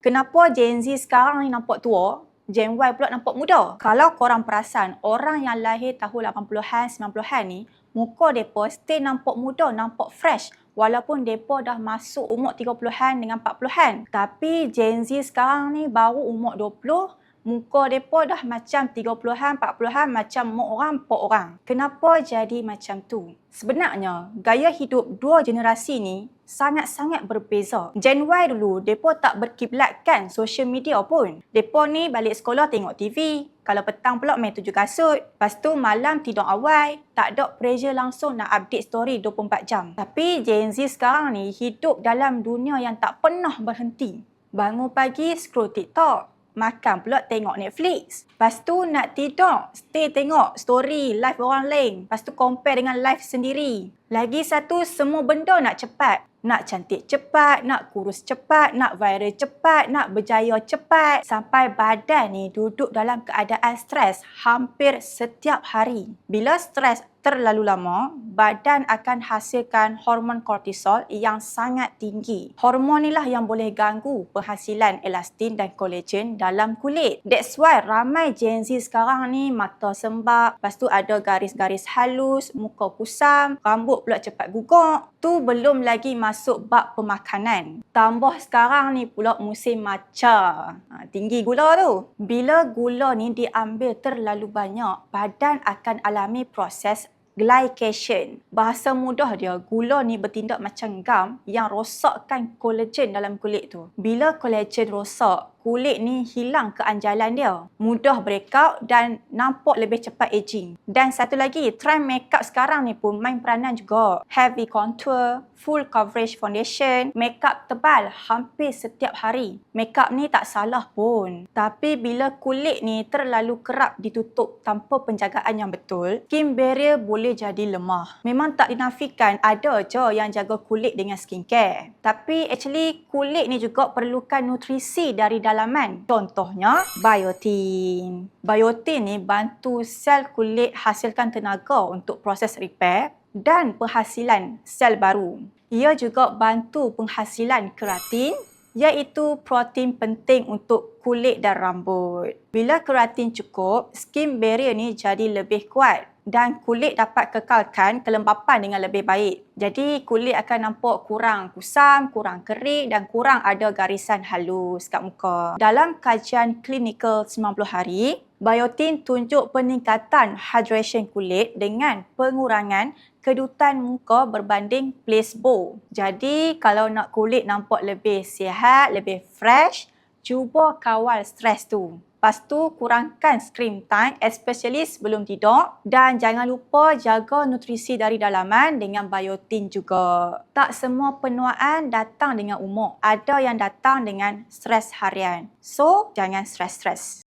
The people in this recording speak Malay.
Kenapa Gen Z sekarang ni nampak tua, Gen Y pula nampak muda? Kalau korang perasan, orang yang lahir tahun 80-an, 90-an ni, muka mereka stay nampak muda, nampak fresh. Walaupun mereka dah masuk umur 30-an dengan 40-an. Tapi Gen Z sekarang ni baru umur 20, muka mereka dah macam 30-an, 40-an, macam umur orang, pok orang. Kenapa jadi macam tu? Sebenarnya, gaya hidup dua generasi ni sangat-sangat berbeza. Gen Y dulu, mereka tak berkiblatkan social media pun. Mereka ni balik sekolah tengok TV. Kalau petang pula main tuju kasut. Lepas tu malam tidur awal. Tak ada pressure langsung nak update story 24 jam. Tapi Gen Z sekarang ni hidup dalam dunia yang tak pernah berhenti. Bangun pagi scroll TikTok. Makan pula tengok Netflix. Lepas tu nak tidur, stay tengok story live orang lain. Lepas tu compare dengan live sendiri. Lagi satu, semua benda nak cepat. Nak cantik cepat, nak kurus cepat, nak viral cepat, nak berjaya cepat. Sampai badan ni duduk dalam keadaan stres hampir setiap hari. Bila stres terlalu lama, badan akan hasilkan hormon kortisol yang sangat tinggi. Hormon inilah yang boleh ganggu penghasilan elastin dan kolagen dalam kulit. That's why ramai Gen Z sekarang ni mata sembab, lepas tu ada garis-garis halus, muka kusam, rambut pula cepat gugur. Tu belum lagi masuk bab pemakanan. Tambah sekarang ni pula musim matcha. Tinggi gula tu. Bila gula ni diambil terlalu banyak, badan akan alami proses glycation. Bahasa mudah dia, gula ni bertindak macam gam yang rosakkan kolagen dalam kulit tu. Bila kolagen rosak, kulit ni hilang keanjalan dia. Mudah breakout dan nampak lebih cepat aging. Dan satu lagi, trend makeup sekarang ni pun main peranan juga. Heavy contour, full coverage foundation, makeup tebal hampir setiap hari. Makeup ni tak salah pun. Tapi bila kulit ni terlalu kerap ditutup tanpa penjagaan yang betul, skin barrier boleh jadi lemah. Memang tak dinafikan ada je yang jaga kulit dengan skincare. Tapi actually kulit ni juga perlukan nutrisi dari dalaman. Contohnya, biotin. Biotin ni bantu sel kulit hasilkan tenaga untuk proses repair dan penghasilan sel baru. Ia juga bantu penghasilan keratin, iaitu protein penting untuk kulit dan rambut. Bila keratin cukup, skin barrier ni jadi lebih kuat dan kulit dapat kekalkan kelembapan dengan lebih baik. Jadi kulit akan nampak kurang kusam, kurang kering dan kurang ada garisan halus kat muka. Dalam kajian klinikal 90 hari, biotin tunjuk peningkatan hydration kulit dengan pengurangan kedutan muka berbanding placebo. Jadi kalau nak kulit nampak lebih sihat, lebih fresh, cuba kawal stres tu. Lepas tu kurangkan screen time, especially sebelum tidur. Dan jangan lupa jaga nutrisi dari dalaman dengan biotin juga. Tak semua penuaan datang dengan umur. Ada yang datang dengan stres harian. So, jangan stres-stres.